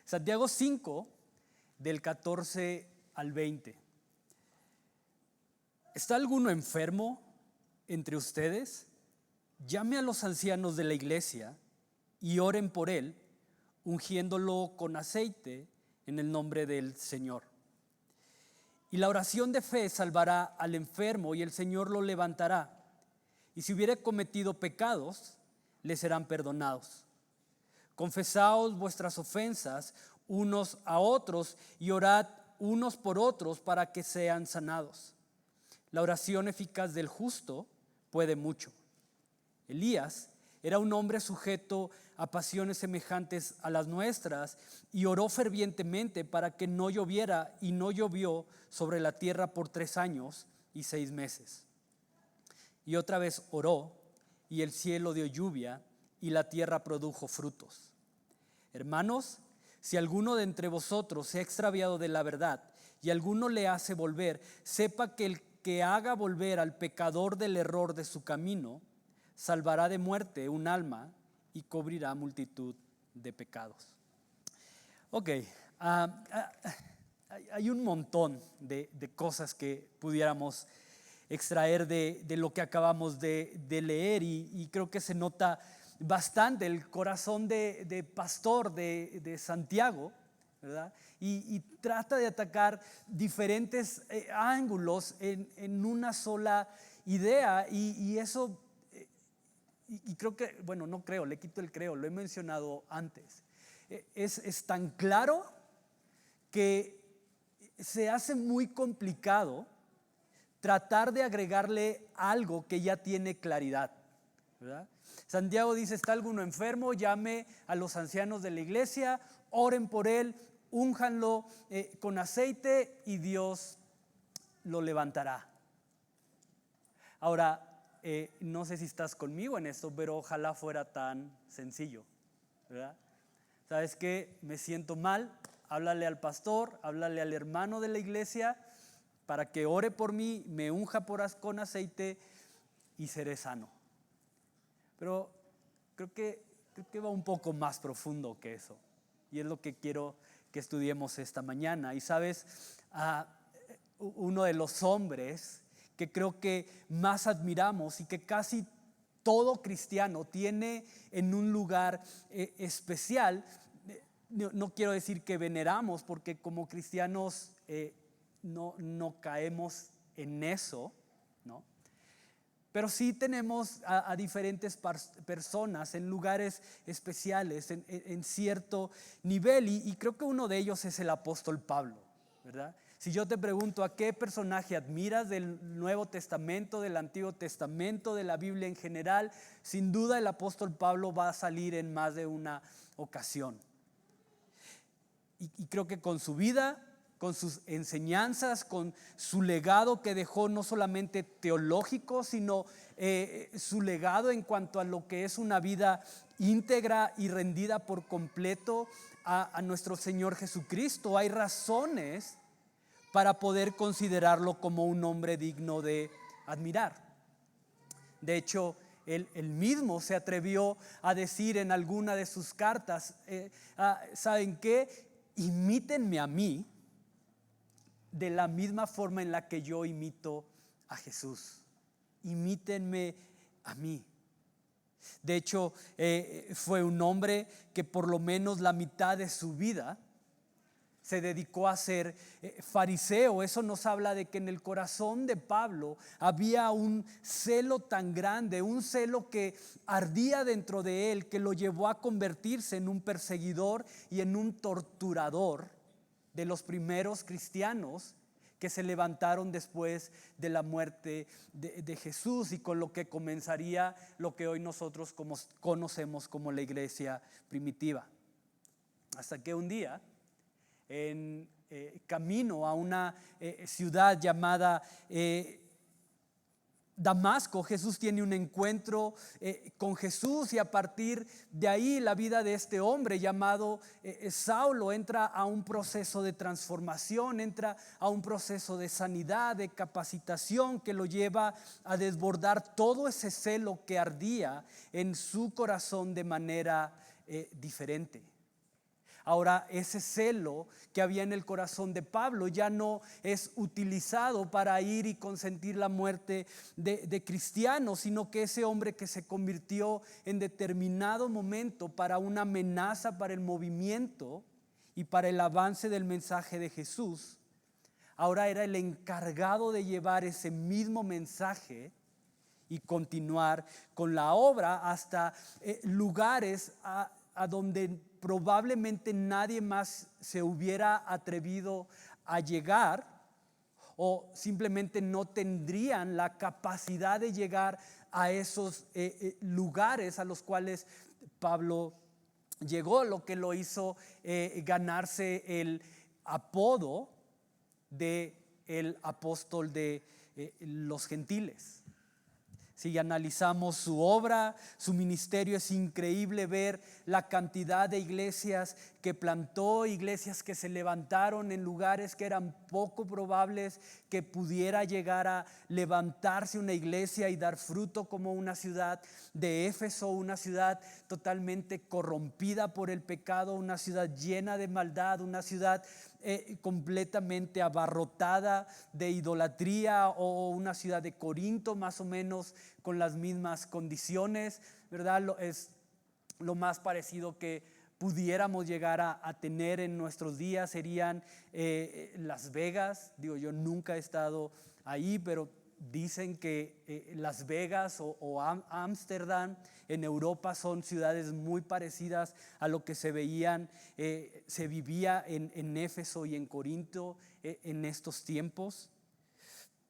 Santiago 5, del 14 al 20. ¿Está alguno enfermo entre ustedes? Llame a los ancianos de la iglesia y oren por él, ungiéndolo con aceite en el nombre del Señor. Y la oración de fe salvará al enfermo y el Señor lo levantará. Y si hubiere cometido pecados, le serán perdonados. Confesaos vuestras ofensas unos a otros y orad unos por otros para que sean sanados. La oración eficaz del justo puede mucho. Elías era un hombre sujeto a pasiones semejantes a las nuestras y oró fervientemente para que no lloviera, y no llovió sobre la tierra por 3 años y 6 meses. Y otra vez oró, y el cielo dio lluvia y la tierra produjo frutos. Hermanos, si alguno de entre vosotros se ha extraviado de la verdad y alguno le hace volver, sepa que el que haga volver al pecador del error de su camino salvará de muerte un alma y cubrirá multitud de pecados. Ok, hay un montón de cosas que pudiéramos extraer de lo que acabamos de leer, y creo que se nota bastante el corazón de pastor de Santiago, ¿verdad? Y trata de atacar diferentes ángulos en una sola idea, y eso, y creo que, bueno, no creo, le quito el creo, lo he mencionado antes, es tan claro que se hace muy complicado tratar de agregarle algo que ya tiene claridad, ¿verdad? Santiago dice: ¿está alguno enfermo? Llame a los ancianos de la iglesia, oren por él, únjanlo con aceite y Dios lo levantará. Ahora, no sé si estás conmigo en esto, pero ojalá fuera tan sencillo, ¿verdad? ¿Sabes qué? Me siento mal, háblale al pastor, háblale al hermano de la iglesia para que ore por mí, me unja con aceite y seré sano. Pero creo que va un poco más profundo que eso, y es lo que quiero que estudiemos esta mañana. Y sabes, uno de los hombres que creo que más admiramos y que casi todo cristiano tiene en un lugar especial, no quiero decir que veneramos, porque como cristianos no caemos en eso, ¿no? Pero sí tenemos a diferentes personas en lugares especiales, en cierto nivel, y creo que uno de ellos es el apóstol Pablo, ¿verdad? Si yo te pregunto a qué personaje admiras del Nuevo Testamento, del Antiguo Testamento, de la Biblia en general, sin duda el apóstol Pablo va a salir en más de una ocasión. Y creo que con su vida, con sus enseñanzas, con su legado que dejó, no solamente teológico, sino su legado en cuanto a lo que es una vida íntegra y rendida por completo a nuestro Señor Jesucristo, hay razones para poder considerarlo como un hombre digno de admirar. De hecho, él mismo se atrevió a decir en alguna de sus cartas, ¿saben qué? Imítenme a mí de la misma forma en la que yo imito a Jesús. Imítenme a mí. De hecho, fue un hombre que por lo menos la mitad de su vida se dedicó a ser fariseo. Eso nos habla de que en el corazón de Pablo había un celo tan grande, un celo que ardía dentro de él, que lo llevó a convertirse en un perseguidor y en un torturador de los primeros cristianos que se levantaron después de la muerte de Jesús, y con lo que comenzaría lo que hoy nosotros conocemos como la iglesia primitiva. Hasta que un día, en camino a una ciudad llamada Damasco, Jesús tiene un encuentro con Jesús, y a partir de ahí la vida de este hombre llamado Saulo entra a un proceso de transformación, entra a un proceso de sanidad, de capacitación, que lo lleva a desbordar todo ese celo que ardía en su corazón de manera diferente. Ahora ese celo que había en el corazón de Pablo ya no es utilizado para ir y consentir la muerte de cristianos, sino que ese hombre que se convirtió en determinado momento para una amenaza para el movimiento y para el avance del mensaje de Jesús, ahora era el encargado de llevar ese mismo mensaje y continuar con la obra hasta lugares a donde probablemente nadie más se hubiera atrevido a llegar, o simplemente no tendrían la capacidad de llegar a esos lugares a los cuales Pablo llegó, lo que lo hizo ganarse el apodo de el apóstol de los gentiles. Si analizamos su obra, su ministerio, es increíble ver la cantidad de iglesias que plantó, iglesias que se levantaron en lugares que eran poco probables que pudiera llegar a levantarse una iglesia y dar fruto, como una ciudad de Éfeso, una ciudad totalmente corrompida por el pecado, una ciudad llena de maldad, una ciudad completamente abarrotada de idolatría, o una ciudad de Corinto más o menos con las mismas condiciones, ¿verdad? Es lo más parecido que pudiéramos llegar a tener en nuestros días serían Las Vegas. Digo, yo nunca he estado ahí, pero dicen que Las Vegas o Ámsterdam en Europa son ciudades muy parecidas a lo que se vivía en Éfeso y en Corinto en estos tiempos.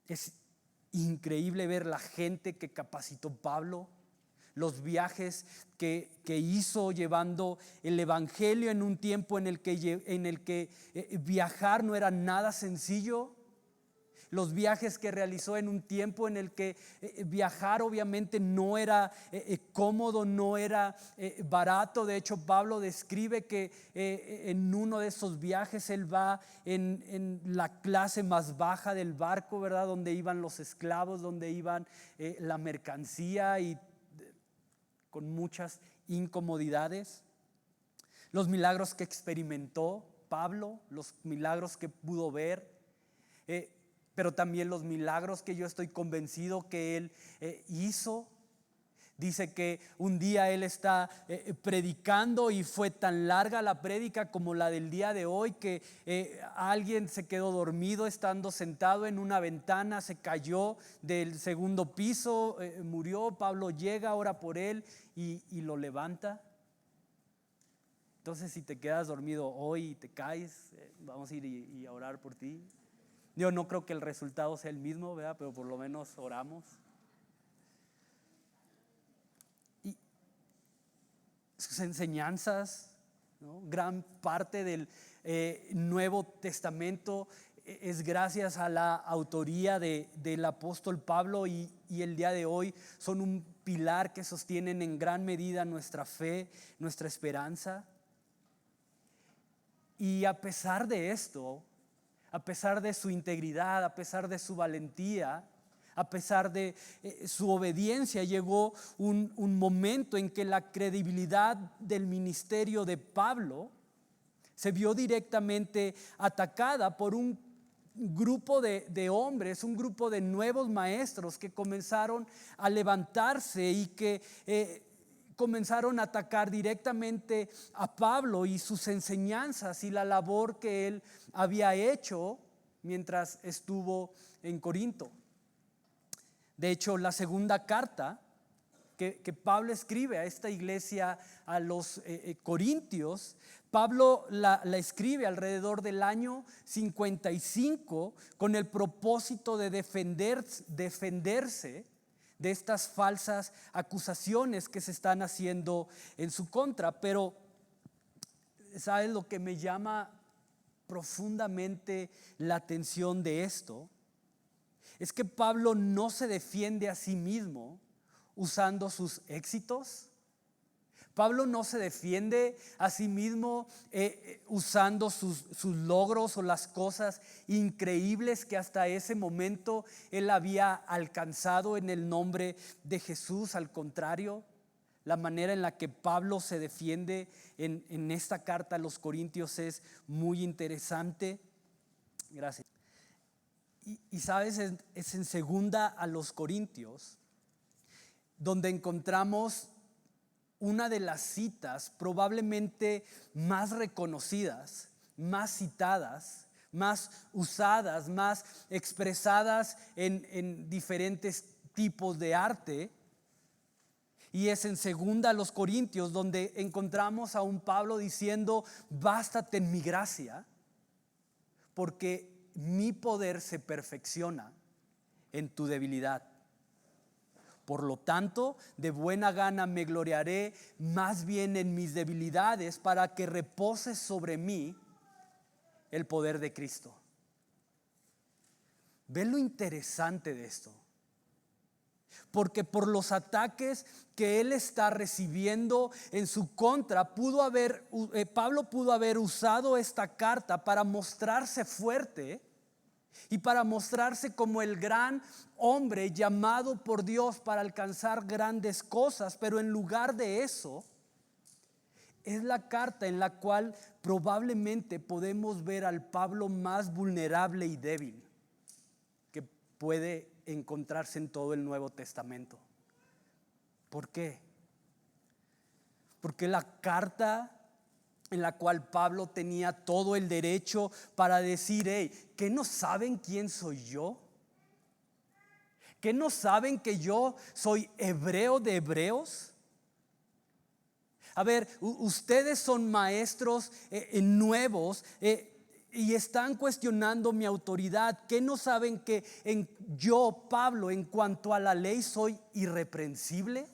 Es increíble ver la gente que capacitó Pablo, los viajes que hizo llevando el evangelio en un tiempo en el que viajar no era nada sencillo. Los viajes que realizó en un tiempo en el que viajar obviamente no era cómodo, no era barato. De hecho, Pablo describe que en uno de esos viajes él va en la clase más baja del barco, ¿verdad? Donde iban los esclavos, donde iban la mercancía, y con muchas incomodidades. Los milagros que experimentó Pablo, los milagros que pudo ver, pero también los milagros que yo estoy convencido que él hizo. Dice que un día él está predicando y fue tan larga la prédica como la del día de hoy que alguien se quedó dormido estando sentado en una ventana, se cayó del segundo piso, murió. Pablo llega, ora por él y lo levanta. Entonces, si te quedas dormido hoy y te caes, vamos a ir y a orar por ti. Yo no creo que el resultado sea el mismo, ¿verdad? Pero por lo menos oramos. Y sus enseñanzas, ¿no? Gran parte del Nuevo Testamento es gracias a la autoría del apóstol Pablo, y el día de hoy son un pilar que sostienen en gran medida nuestra fe, nuestra esperanza. Y a pesar de esto, a pesar de su integridad, a pesar de su valentía, a pesar de su obediencia, llegó un momento en que la credibilidad del ministerio de Pablo se vio directamente atacada por un grupo de hombres, un grupo de nuevos maestros que comenzaron a levantarse y que comenzaron a atacar directamente a Pablo y sus enseñanzas y la labor que él había hecho mientras estuvo en Corinto. De hecho, la segunda carta que Pablo escribe a esta iglesia, a los corintios, Pablo la escribe alrededor del año 55 con el propósito de defenderse de estas falsas acusaciones que se están haciendo en su contra. Pero ¿sabes lo que me llama profundamente la atención de esto? Es que Pablo no se defiende a sí mismo usando sus éxitos. Pablo no se defiende a sí mismo usando sus logros o las cosas increíbles que hasta ese momento él había alcanzado en el nombre de Jesús. Al contrario, La manera en la que Pablo se defiende en esta carta a los Corintios es muy interesante. Gracias. Y sabes, es en segunda a los Corintios donde encontramos una de las citas probablemente más reconocidas, más citadas, más usadas, más expresadas en diferentes tipos de arte. Y es en segunda a los Corintios donde encontramos a un Pablo diciendo: bástate en mi gracia, porque mi poder se perfecciona en tu debilidad. Por lo tanto, de buena gana me gloriaré más bien en mis debilidades, para que repose sobre mí el poder de Cristo. ¿Ve lo interesante de esto? Porque por los ataques que él está recibiendo en su contra, Pablo pudo haber usado esta carta para mostrarse fuerte y para mostrarse como el gran hombre llamado por Dios para alcanzar grandes cosas. Pero en lugar de eso, es la carta en la cual probablemente podemos ver al Pablo más vulnerable y débil que puede encontrarse en todo el Nuevo Testamento. ¿Por qué? Porque la carta en la cual Pablo tenía todo el derecho para decir: hey, ¿qué no saben quién soy yo? ¿Qué no saben que yo soy hebreo de hebreos? A ver, ustedes son maestros nuevos y están cuestionando mi autoridad. ¿Qué no saben que yo, Pablo, en cuanto a la ley soy irreprensible?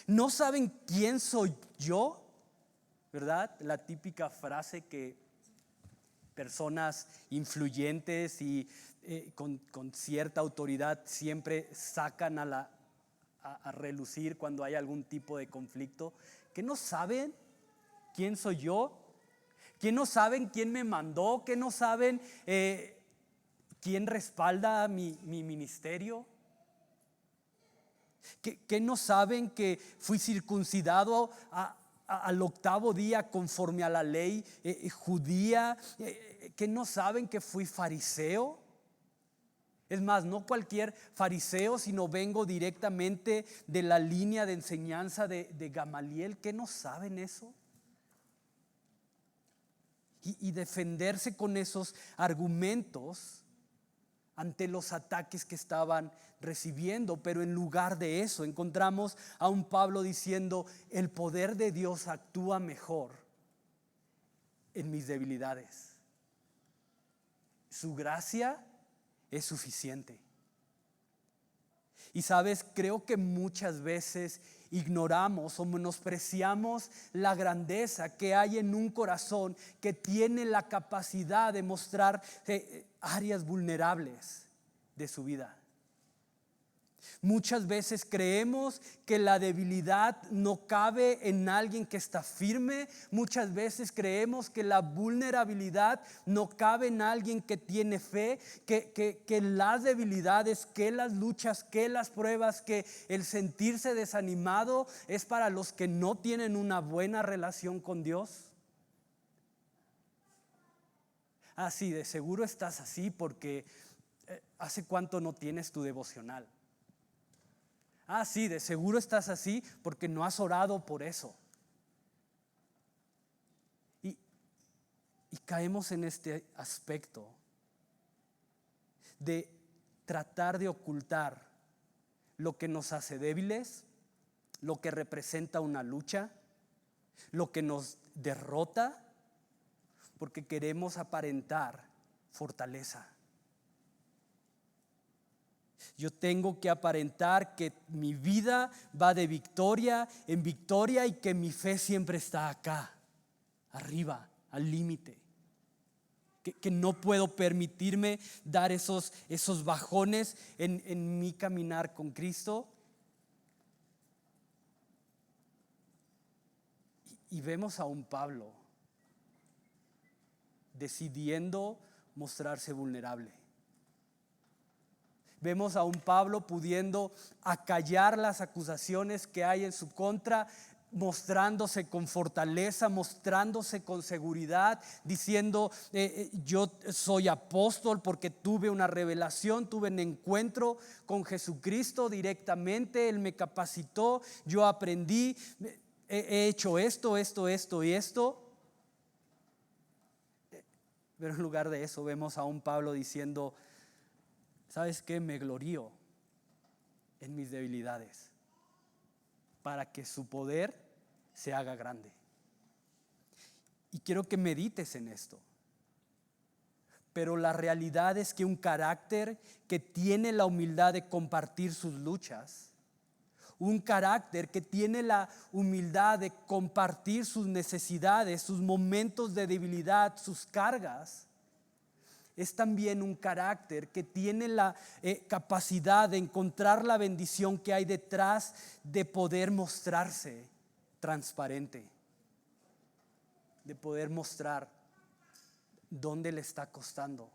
¿No saben quién soy yo? ¿Verdad? La típica frase que personas influyentes y con cierta autoridad siempre sacan a relucir cuando hay algún tipo de conflicto. ¿Que no saben quién soy yo? ¿Que no saben quién me mandó? ¿Que no saben quién respalda mi ministerio? ¿Que no saben que fui circuncidado al octavo día conforme a la ley judía? ¿Que no saben que fui fariseo? Es más, no cualquier fariseo, sino vengo directamente de la línea de enseñanza de Gamaliel. ¿Que no saben eso? Y defenderse con esos argumentos ante los ataques que estaban recibiendo. Pero en lugar de eso encontramos a un Pablo diciendo: el poder de Dios actúa mejor en mis debilidades. Su gracia es suficiente. Y sabes, creo que muchas veces ignoramos o menospreciamos la grandeza que hay en un corazón que tiene la capacidad de mostrar áreas vulnerables de su vida. Muchas veces creemos que la debilidad no cabe en alguien que está firme. Muchas veces creemos que la vulnerabilidad no cabe en alguien que tiene fe, que las debilidades, que las luchas, que las pruebas, que el sentirse desanimado es para los que no tienen una buena relación con Dios. Sí, de seguro estás así porque ¿hace cuánto no tienes tu devocional? Sí, de seguro estás así porque no has orado por eso. Y caemos en este aspecto de tratar de ocultar lo que nos hace débiles, lo que representa una lucha, lo que nos derrota, porque queremos aparentar fortaleza. Yo tengo que aparentar que mi vida va de victoria en victoria y que mi fe siempre está acá, arriba, al límite. Que no puedo permitirme dar esos bajones en mi caminar con Cristo. Y vemos a un Pablo decidiendo mostrarse vulnerable. vemos a un Pablo pudiendo acallar las acusaciones que hay en su contra, mostrándose con fortaleza, mostrándose con seguridad, diciendo yo soy apóstol porque tuve una revelación, tuve un encuentro con Jesucristo directamente, Él me capacitó, yo aprendí, he hecho esto y esto. Pero en lugar de eso vemos a un Pablo diciendo, ¿sabes qué? Me glorío en mis debilidades para que su poder se haga grande. Y quiero que medites en esto. Pero la realidad es que un carácter que tiene la humildad de compartir sus luchas, un carácter que tiene la humildad de compartir sus necesidades, sus momentos de debilidad, sus cargas, es también un carácter que tiene la capacidad de encontrar la bendición que hay detrás de poder mostrarse transparente, de poder mostrar dónde le está costando.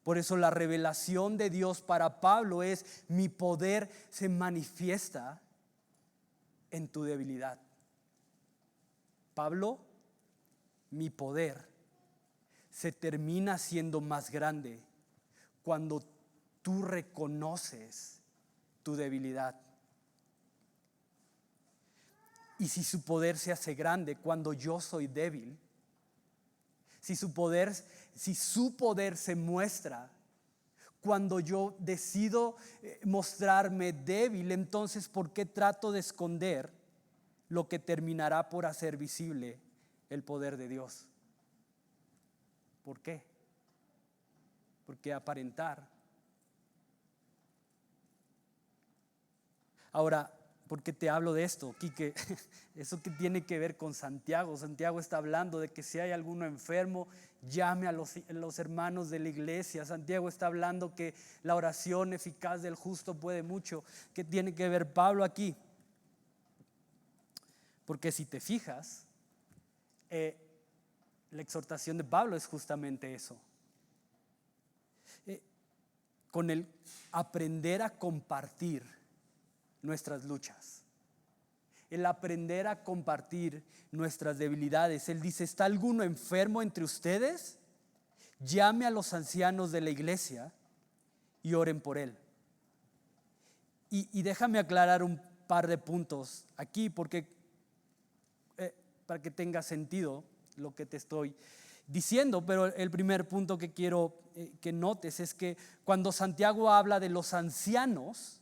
Por eso la revelación de Dios para Pablo es: mi poder se manifiesta en tu debilidad. Pablo, mi poder se termina siendo más grande cuando tú reconoces tu debilidad. Y si su poder se hace grande cuando yo soy débil, si su poder se muestra cuando yo decido mostrarme débil, entonces ¿por qué trato de esconder lo que terminará por hacer visible el poder de Dios? ¿Por qué? Porque aparentar. Ahora, ¿por qué te hablo de esto, Quique? Eso que tiene que ver con Santiago. Santiago está hablando de que si hay alguno enfermo, llame a los hermanos de la iglesia. Santiago está hablando que la oración eficaz del justo puede mucho. ¿Qué tiene que ver Pablo aquí? Porque si te fijas, la exhortación de Pablo es justamente eso. Con el aprender a compartir nuestras luchas, el aprender a compartir nuestras debilidades. Él dice: ¿está alguno enfermo entre ustedes? Llame a los ancianos de la iglesia y oren por él. Y déjame aclarar un par de puntos aquí, porque para que tenga sentido lo que te estoy diciendo. Pero el primer punto que quiero que notes es que cuando Santiago habla de los ancianos,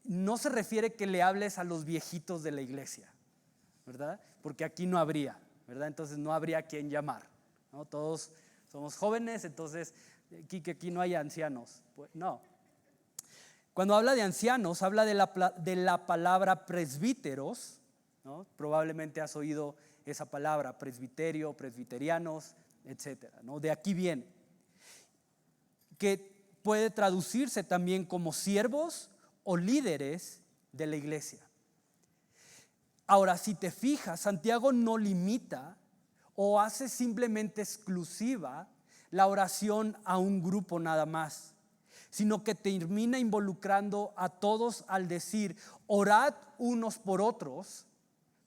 no se refiere que le hables a los viejitos de la iglesia, ¿verdad? Porque aquí no habría, ¿verdad? Entonces no habría quien llamar, ¿no? Todos somos jóvenes, entonces aquí no hay ancianos. Pues, no. Cuando habla de ancianos, habla de la palabra presbíteros, ¿no? Probablemente has oído esa palabra, presbiterio, presbiterianos, etcétera, ¿no? De aquí viene, que puede traducirse también como siervos o líderes de la iglesia. Ahora, si te fijas, Santiago no limita o hace simplemente exclusiva la oración a un grupo nada más, sino que termina involucrando a todos al decir: orad unos por otros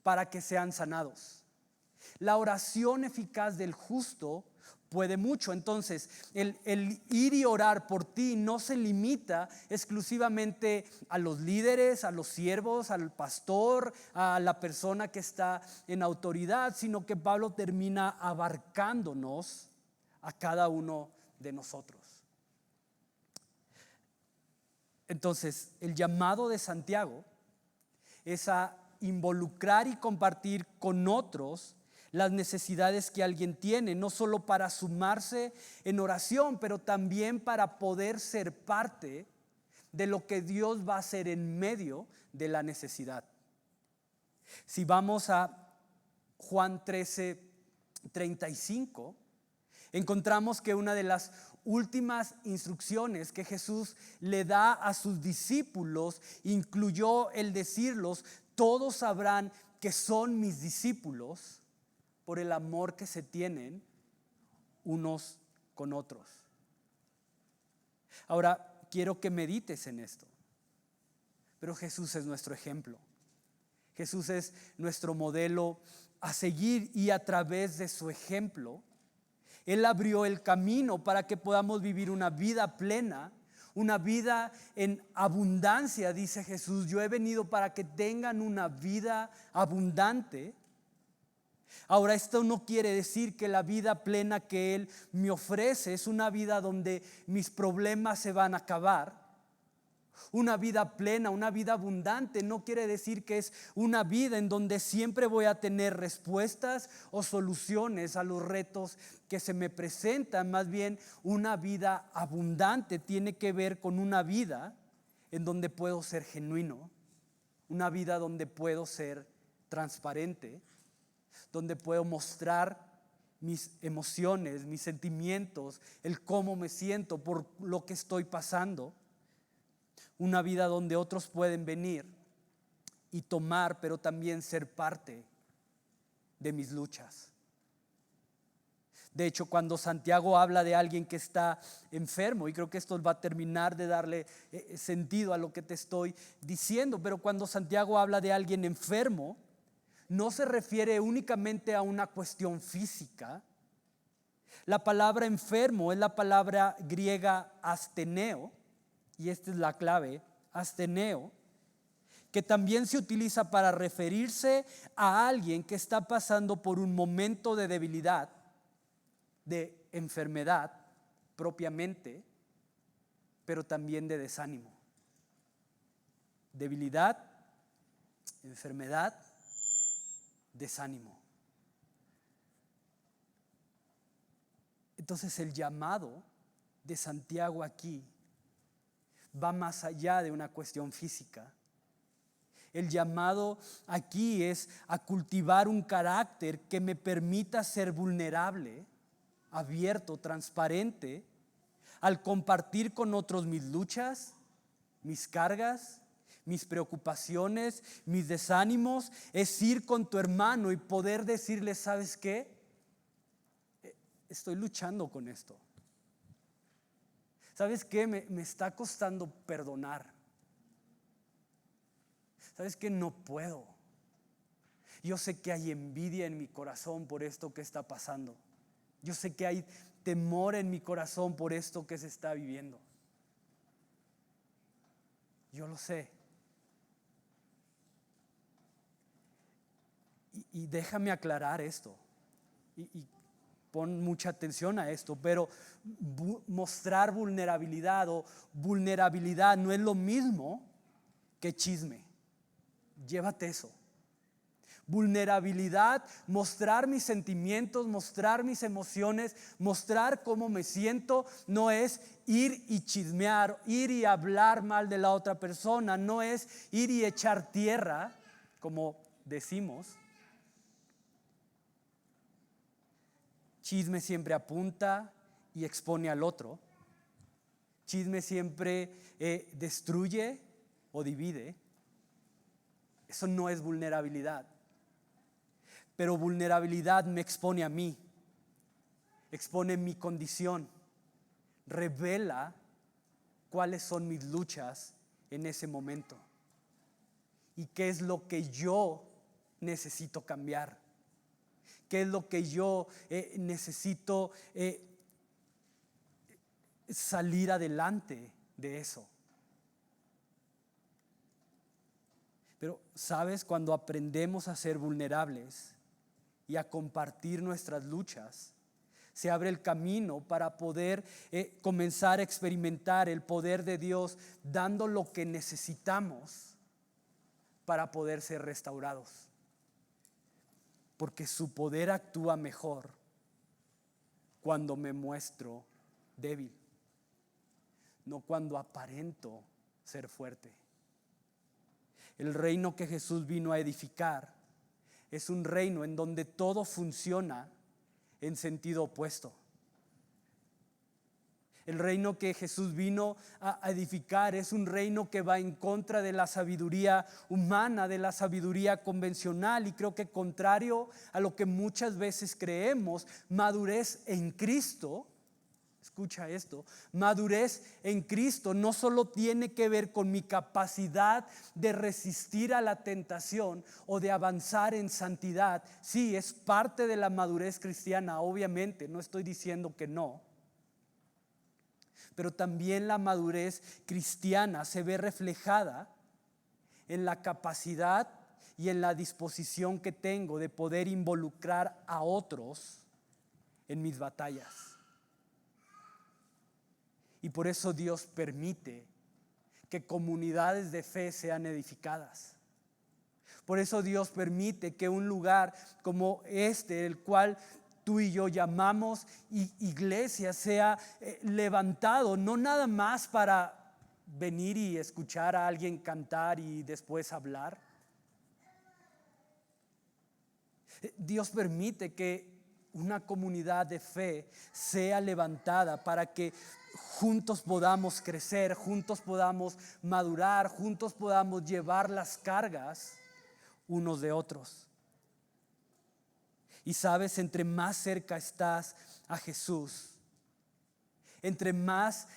para que sean sanados. La oración eficaz del justo puede mucho. Entonces, el ir y orar por ti no se limita exclusivamente a los líderes, a los siervos, al pastor, a la persona que está en autoridad, sino que Pablo termina abarcándonos a cada uno de nosotros. Entonces, el llamado de Santiago es a involucrar y compartir con otros las necesidades que alguien tiene, no solo para sumarse en oración, pero también para poder ser parte de lo que Dios va a hacer en medio de la necesidad. Si vamos a Juan 13:35, encontramos que una de las últimas instrucciones que Jesús le da a sus discípulos incluyó el decirlos: todos sabrán que son mis discípulos por el amor que se tienen unos con otros. Ahora, quiero que medites en esto. Pero Jesús es nuestro ejemplo. Jesús es nuestro modelo a seguir, y a través de su ejemplo, Él abrió el camino para que podamos vivir una vida plena, una vida en abundancia. Dice Jesús: yo he venido para que tengan una vida abundante. Ahora, esto no quiere decir que la vida plena que Él me ofrece es una vida donde mis problemas se van a acabar. Una vida plena, una vida abundante no quiere decir que es una vida en donde siempre voy a tener respuestas o soluciones a los retos que se me presentan. Más bien, una vida abundante tiene que ver con una vida en donde puedo ser genuino, una vida donde puedo ser transparente, donde puedo mostrar mis emociones, mis sentimientos, el cómo me siento por lo que estoy pasando. Una vida donde otros pueden venir y tomar, pero también ser parte de mis luchas. De hecho, cuando Santiago habla de alguien que está enfermo, y creo que esto va a terminar de darle sentido a lo que te estoy diciendo, pero cuando Santiago habla de alguien enfermo, no se refiere únicamente a una cuestión física. La palabra enfermo es la palabra griega asteneo, y esta es la clave, asteneo, que también se utiliza para referirse a alguien que está pasando por un momento de debilidad, de enfermedad propiamente, pero también de desánimo. Debilidad, enfermedad, desánimo. Entonces, el llamado de Santiago aquí va más allá de una cuestión física. El llamado aquí es a cultivar un carácter que me permita ser vulnerable, abierto, transparente, al compartir con otros mis luchas, mis cargas, mis preocupaciones, mis desánimos. Es ir con tu hermano y poder decirle: ¿sabes qué? Estoy luchando con esto. ¿Sabes qué? Me está costando perdonar. ¿Sabes qué? No puedo. Yo sé que hay envidia en mi corazón por esto que está pasando. Yo sé que hay temor en mi corazón por esto que se está viviendo. Yo lo sé. Y déjame aclarar esto. Y pon mucha atención a esto, pero mostrar vulnerabilidad o vulnerabilidad no es lo mismo que chisme. Llévate eso. Vulnerabilidad, mostrar mis sentimientos, mostrar mis emociones, mostrar cómo me siento, no es ir y chismear, ir y hablar mal de la otra persona, no es ir y echar tierra, como decimos. Chisme siempre apunta y expone al otro. Chisme siempre destruye o divide. Eso no es vulnerabilidad. Pero vulnerabilidad me expone a mí, expone mi condición, revela cuáles son mis luchas en ese momento y qué es lo que yo necesito cambiar. ¿Qué es lo que yo necesito salir adelante de eso? Pero, ¿sabes? Cuando aprendemos a ser vulnerables y a compartir nuestras luchas, se abre el camino para poder comenzar a experimentar el poder de Dios, dando lo que necesitamos para poder ser restaurados. Porque su poder actúa mejor cuando me muestro débil, no cuando aparento ser fuerte. El reino que Jesús vino a edificar es un reino en donde todo funciona en sentido opuesto. El reino que Jesús vino a edificar es un reino que va en contra de la sabiduría humana, de la sabiduría convencional, y creo que contrario a lo que muchas veces creemos, madurez en Cristo escucha esto, madurez en Cristo no solo tiene que ver con mi capacidad de resistir a la tentación o de avanzar en santidad. Sí, es parte de la madurez cristiana, obviamente, no estoy diciendo que no. Pero también la madurez cristiana se ve reflejada en la capacidad y en la disposición que tengo de poder involucrar a otros en mis batallas. Y por eso Dios permite que comunidades de fe sean edificadas. Por eso Dios permite que un lugar como este, el cual tú y yo llamamos iglesia, sea levantado, no nada más para venir y escuchar a alguien cantar y después hablar. Dios permite que una comunidad de fe sea levantada para que juntos podamos crecer, juntos podamos madurar, juntos podamos llevar las cargas unos de otros. Y sabes, entre más cerca estás a Jesús, entre más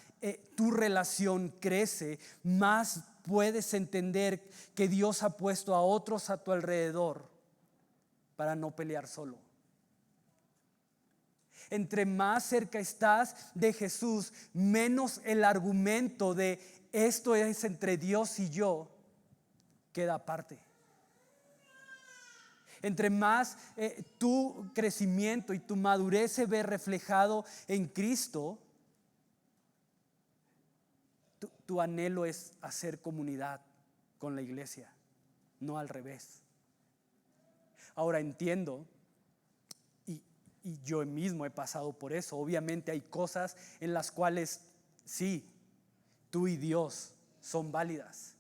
tu relación crece, más puedes entender que Dios ha puesto a otros a tu alrededor para no pelear solo. Entre más cerca estás de Jesús, menos el argumento de esto es entre Dios y yo queda aparte. Entre más tu crecimiento y tu madurez se ve reflejado en Cristo, tu anhelo es hacer comunidad con la iglesia, no al revés. Ahora entiendo, y yo mismo he pasado por eso. Obviamente hay cosas en las cuales sí, tú y Dios son válidas.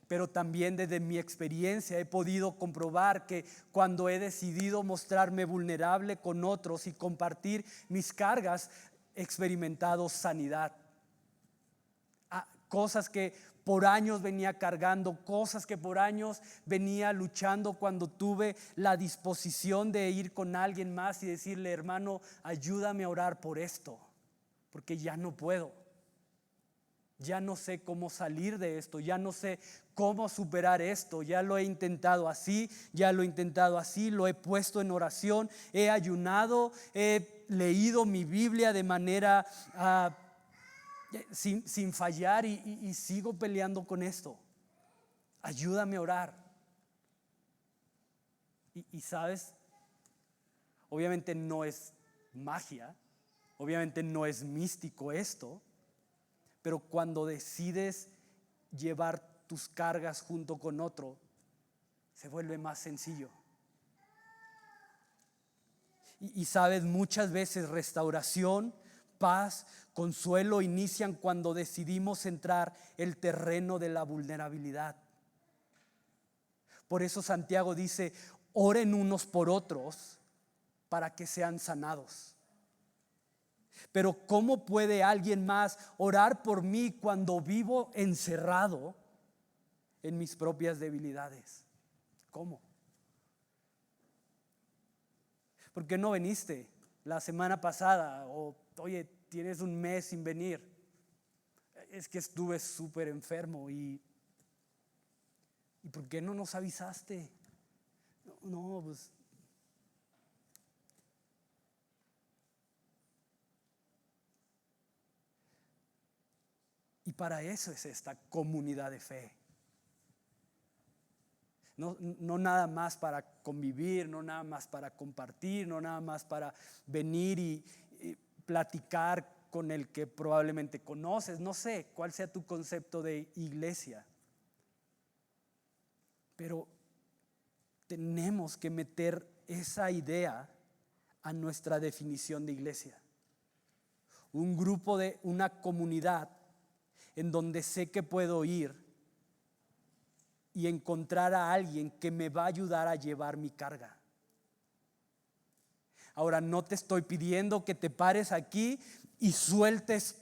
Pero también desde mi experiencia he podido comprobar que cuando he decidido mostrarme vulnerable con otros y compartir mis cargas, he experimentado sanidad. Cosas que por años venía cargando, cosas que por años venía luchando, cuando tuve la disposición de ir con alguien más y decirle: hermano, ayúdame a orar por esto, porque ya no puedo. Ya no sé cómo salir de esto, ya no sé cómo superar esto, ya lo he intentado así, ya lo he intentado así, lo he puesto en oración, he ayunado, he leído mi Biblia de manera sin fallar y sigo peleando con esto. Ayúdame a orar. Y sabes, obviamente no es magia, obviamente no es místico esto, pero cuando decides llevar tus cargas junto con otro, se vuelve más sencillo. Y sabes, muchas veces restauración, paz, consuelo inician cuando decidimos entrar el terreno de la vulnerabilidad. Por eso Santiago dice: oren unos por otros para que sean sanados. Pero ¿cómo puede alguien más orar por mí cuando vivo encerrado en mis propias debilidades? ¿Cómo? ¿Por qué no viniste la semana pasada? O oye, tienes un mes sin venir. Es que estuve súper enfermo. ¿Y por qué no nos avisaste? No, pues y para eso es esta comunidad de fe. No nada más para convivir, no nada más para compartir, no nada más para venir y platicar con el que probablemente conoces. No sé cuál sea tu concepto de iglesia, pero tenemos que meter esa idea a nuestra definición de iglesia. Un grupo de una comunidad en donde sé que puedo ir y encontrar a alguien que me va a ayudar a llevar mi carga. Ahora, no te estoy pidiendo que te pares aquí y sueltes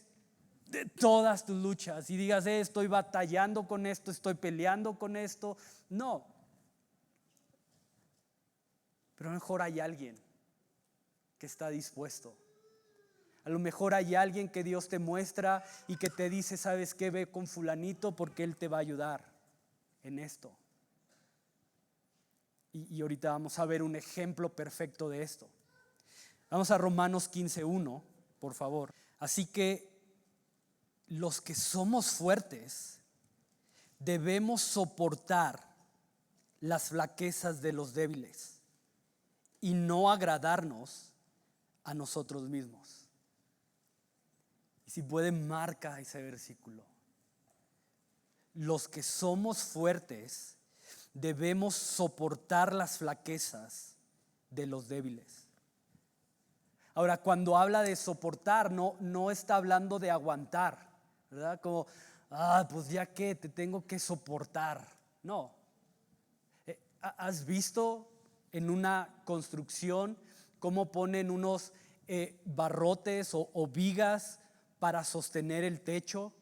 de todas tus luchas y digas: estoy batallando con esto, estoy peleando con esto. No. Pero mejor hay alguien que está dispuesto A lo mejor hay alguien que Dios te muestra y que te dice, ¿sabes qué? Ve con fulanito porque él te va a ayudar en esto. Y ahorita vamos a ver un ejemplo perfecto de esto. Vamos a Romanos 15:1, por favor. Así que los que somos fuertes debemos soportar las flaquezas de los débiles y no agradarnos a nosotros mismos. Y si pueden, marca ese versículo. Los que somos fuertes debemos soportar las flaquezas de los débiles. Ahora, cuando habla de soportar, no está hablando de aguantar, ¿verdad? Como, pues ya que te tengo que soportar. No. ¿Has visto en una construcción cómo ponen unos barrotes o vigas para sostener el techo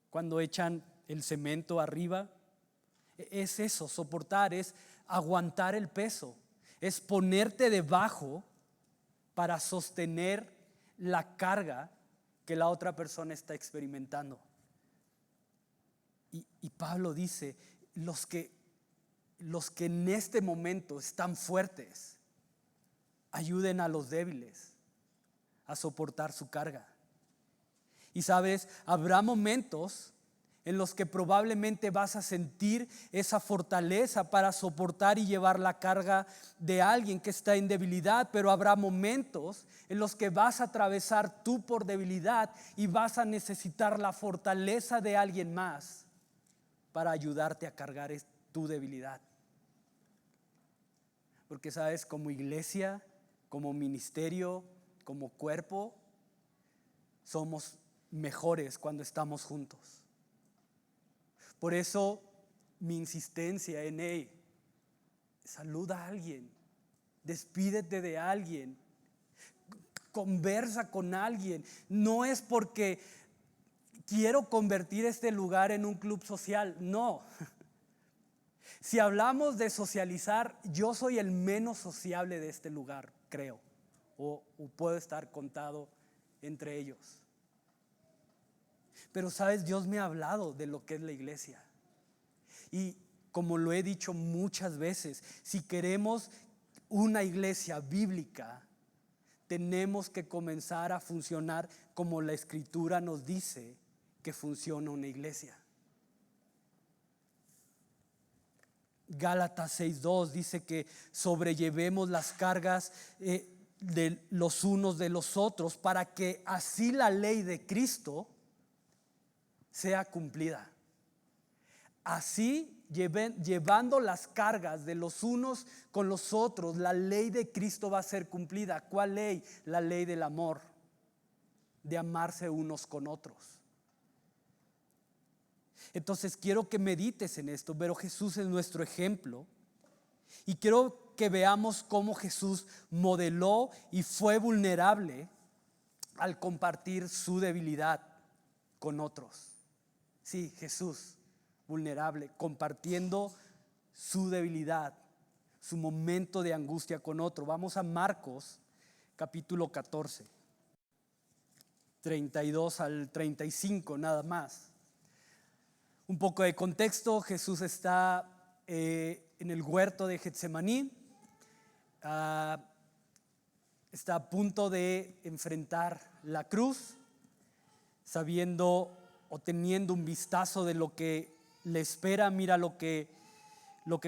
cuando echan el cemento arriba? Es eso, soportar, es aguantar el peso, es ponerte debajo para sostener la carga que la otra persona está experimentando. Y Pablo dice, los que en este momento están fuertes, ayuden a los débiles a soportar su carga. Y sabes, habrá momentos en los que probablemente vas a sentir esa fortaleza para soportar y llevar la carga de alguien que está en debilidad, pero habrá momentos en los que vas a atravesar tú por debilidad y vas a necesitar la fortaleza de alguien más para ayudarte a cargar tu debilidad. Porque sabes, como iglesia, como ministerio, como cuerpo, somos mejores cuando estamos juntos. Por eso mi insistencia en, saluda a alguien, despídete de alguien, conversa con alguien. No es porque quiero convertir este lugar en un club social, no. Si hablamos de socializar, yo soy el menos sociable de este lugar, creo, o puedo estar contado entre ellos. Pero sabes, Dios me ha hablado de lo que es la iglesia. Y como lo he dicho muchas veces, si queremos una iglesia bíblica, tenemos que comenzar a funcionar como la Escritura nos dice que funciona una iglesia. Gálatas 6:2 dice que sobrellevemos las cargas de los unos de los otros para que así la ley de Cristo sea cumplida. Así, llevando las cargas de los unos con los otros, la ley de Cristo va a ser cumplida. ¿Cuál ley? La ley del amor, de amarse unos con otros. Entonces quiero que medites en esto, pero Jesús es nuestro ejemplo y quiero que veamos cómo Jesús modeló y fue vulnerable al compartir su debilidad con otros. Sí, Jesús, vulnerable, compartiendo su debilidad, su momento de angustia con otro. Vamos a Marcos capítulo 14, 32 al 35 nada más. Un poco de contexto, Jesús está en el huerto de Getsemaní, está a punto de enfrentar la cruz, sabiendo o teniendo un vistazo de lo que le espera. Mira lo que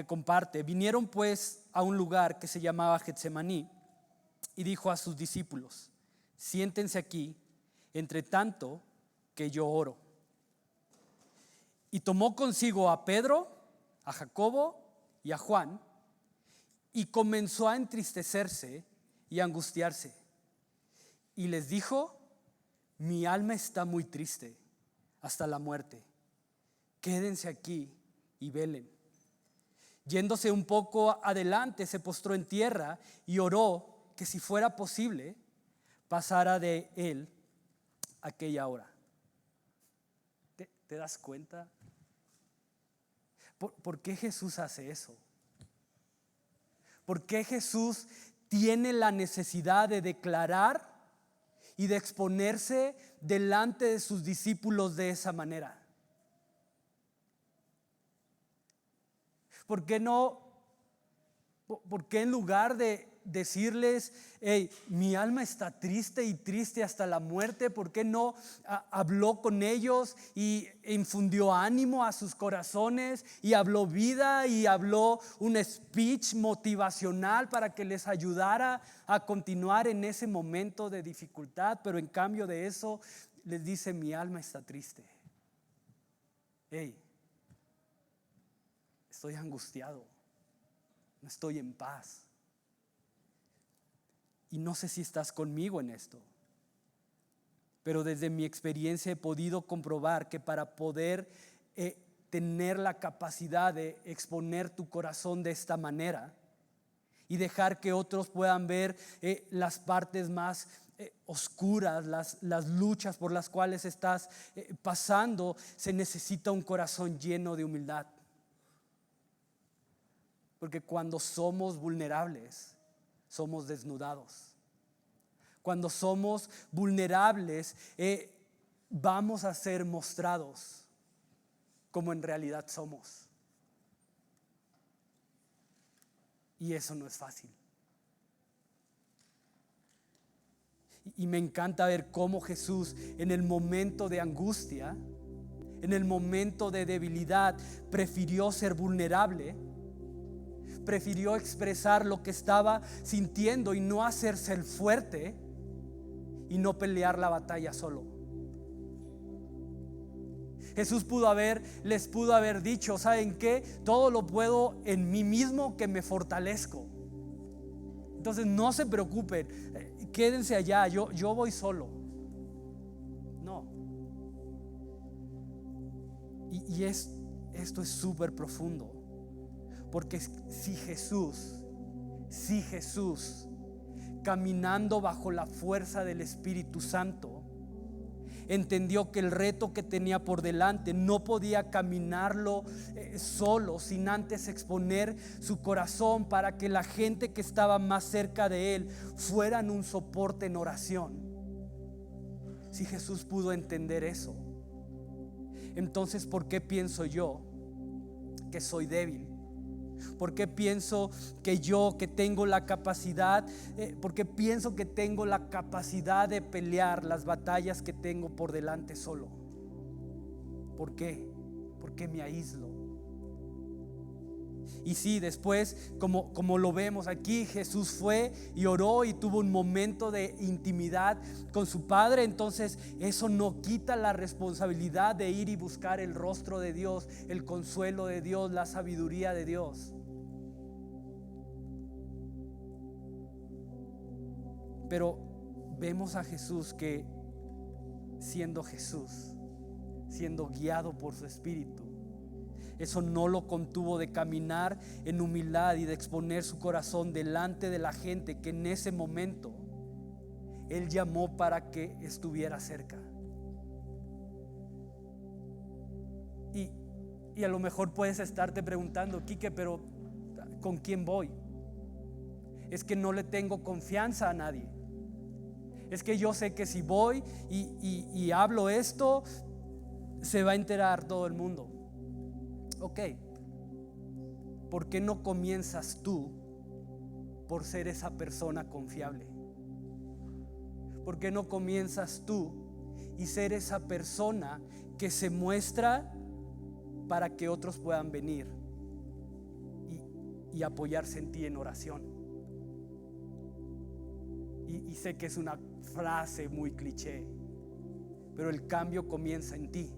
comparte. Vinieron pues a un lugar que se llamaba Getsemaní y dijo a sus discípulos, siéntense aquí, entre tanto que yo oro. Y tomó consigo a Pedro, a Jacobo y a Juan y comenzó a entristecerse y a angustiarse. Y les dijo, mi alma está muy triste hasta la muerte. Quédense aquí y velen. Yéndose un poco adelante, se postró en tierra y oró que si fuera posible, pasara de él aquella hora. ¿Te das cuenta? ¿Por qué Jesús hace eso? ¿Por qué Jesús tiene la necesidad de declarar y de exponerse delante de sus discípulos de esa manera? ¿Por qué no? ¿Por qué en lugar de decirles, hey, mi alma está triste y triste hasta la muerte? ¿Por qué no habló con ellos y infundió ánimo a sus corazones y habló vida y habló un speech motivacional para que les ayudara a continuar en ese momento de dificultad? Pero en cambio de eso les dice, mi alma está triste. Hey, estoy angustiado, no estoy en paz. Y no sé si estás conmigo en esto, pero desde mi experiencia he podido comprobar que para poder tener la capacidad de exponer tu corazón de esta manera y dejar que otros puedan ver las partes más oscuras, las luchas por las cuales estás pasando, se necesita un corazón lleno de humildad. Porque cuando somos vulnerables, somos desnudados. Cuando somos vulnerables, vamos a ser mostrados como en realidad somos. Y eso no es fácil. Y me encanta ver cómo Jesús, en el momento de angustia, en el momento de debilidad, prefirió ser vulnerable. Prefirió expresar lo que estaba sintiendo y no hacerse el fuerte y no pelear la batalla solo. Jesús les pudo haber dicho, ¿saben qué? Todo lo puedo en mí mismo que me fortalezco. Entonces no se preocupen, quédense allá, yo voy solo. No. Y esto es súper profundo. Porque si Jesús, caminando bajo la fuerza del Espíritu Santo, entendió que el reto que tenía por delante no podía caminarlo solo, sin antes exponer su corazón para que la gente que estaba más cerca de él fueran un soporte en oración. Si Jesús pudo entender eso, entonces ¿por qué pienso yo que soy débil? ¿Por qué pienso que tengo la capacidad? ¿Por qué pienso que tengo la capacidad de pelear las batallas que tengo por delante solo? ¿Por qué? ¿Por qué me aíslo? Y sí, después, como lo vemos aquí, Jesús fue y oró y tuvo un momento de intimidad con su Padre. Entonces eso no quita la responsabilidad de ir y buscar el rostro de Dios, el consuelo de Dios, la sabiduría de Dios. Pero vemos a Jesús que siendo Jesús, siendo guiado por su Espíritu, eso no lo contuvo de caminar en humildad y de exponer su corazón delante de la gente que en ese momento Él llamó para que estuviera cerca. Y a lo mejor puedes estarte preguntando, Quique, pero ¿con quién voy? Es que no le tengo confianza a nadie. Es que yo sé que si voy y hablo esto, se va a enterar todo el mundo. Ok, ¿por qué no comienzas tú por ser esa persona confiable? ¿Por qué no comienzas tú y ser esa persona que se muestra para que otros puedan venir y apoyarse en ti en oración? Y sé que es una frase muy cliché, pero el cambio comienza en ti.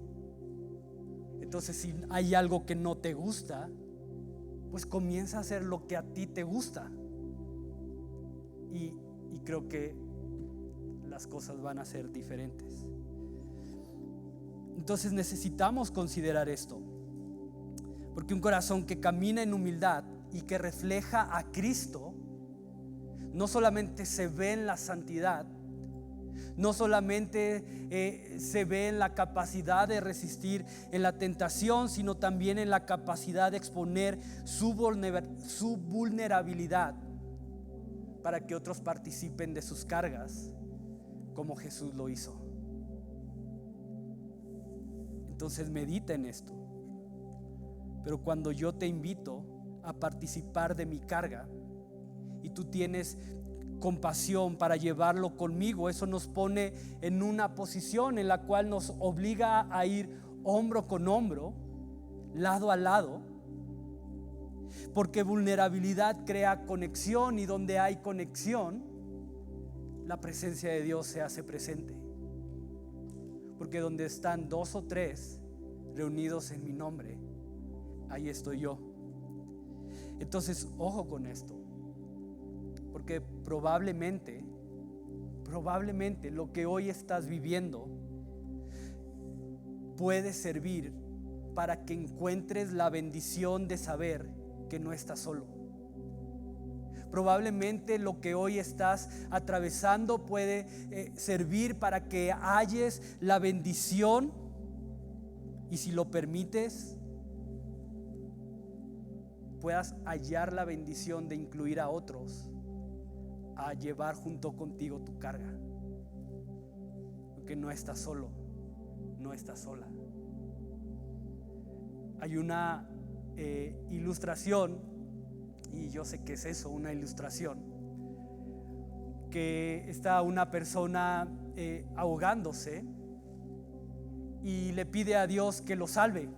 Entonces, si hay algo que no te gusta, pues comienza a hacer lo que a ti te gusta. Y creo que las cosas van a ser diferentes. Entonces necesitamos considerar esto, porque un corazón que camina en humildad y que refleja a Cristo no solamente se ve en la santidad, no solamente se ve en la capacidad de resistir en la tentación, sino también en la capacidad de exponer su vulnerabilidad para que otros participen de sus cargas, como Jesús lo hizo. Entonces medita en esto. Pero cuando yo te invito a participar de mi carga y tú tienes compasión para llevarlo conmigo, eso nos pone en una posición en la cual nos obliga a ir hombro con hombro, lado a lado, porque vulnerabilidad crea conexión, y donde hay conexión, la presencia de Dios se hace presente. Porque donde están 2 o 3 reunidos en mi nombre, ahí estoy yo. Entonces, ojo con esto, porque probablemente lo que hoy estás viviendo puede servir para que encuentres la bendición de saber que no estás solo. Probablemente lo que hoy estás atravesando puede servir para que halles la bendición, y si lo permites, puedas hallar la bendición de incluir a otros a llevar junto contigo tu carga. Porque no estás solo, no estás sola. Hay una ilustración, y yo sé que es eso, una ilustración, que está una persona ahogándose y le pide a Dios que lo salve,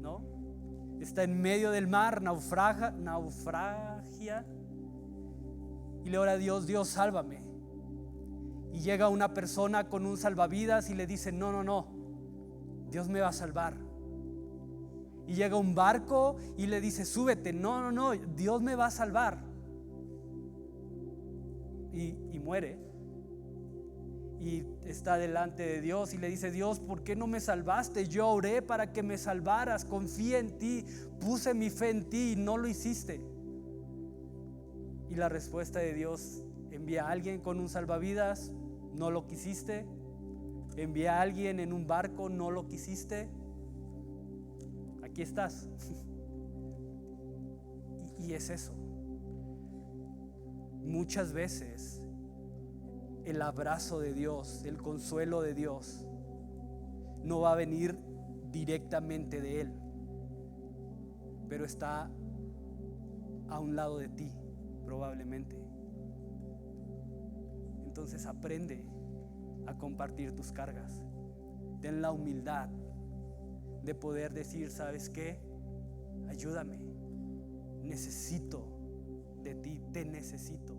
¿no? Está en medio del mar, naufragia, y le ora a Dios: Dios, sálvame. Y llega una persona con un salvavidas y le dice: no, Dios me va a salvar. Y llega un barco y le dice: súbete. No, Dios me va a salvar. Y muere. Y está delante de Dios y le dice: Dios, ¿por qué no me salvaste? Yo oré para que me salvaras, confié en ti, puse mi fe en ti y no lo hiciste. Y la respuesta de Dios: envía a alguien con un salvavidas, no lo quisiste. Envía a alguien en un barco, no lo quisiste. Aquí estás. Y es eso. Muchas veces el abrazo de Dios, el consuelo de Dios, no va a venir directamente de Él, pero está a un lado de ti, probablemente. Entonces aprende a compartir tus cargas. Ten la humildad de poder decir: ¿sabes qué? Ayúdame, necesito de ti, te necesito.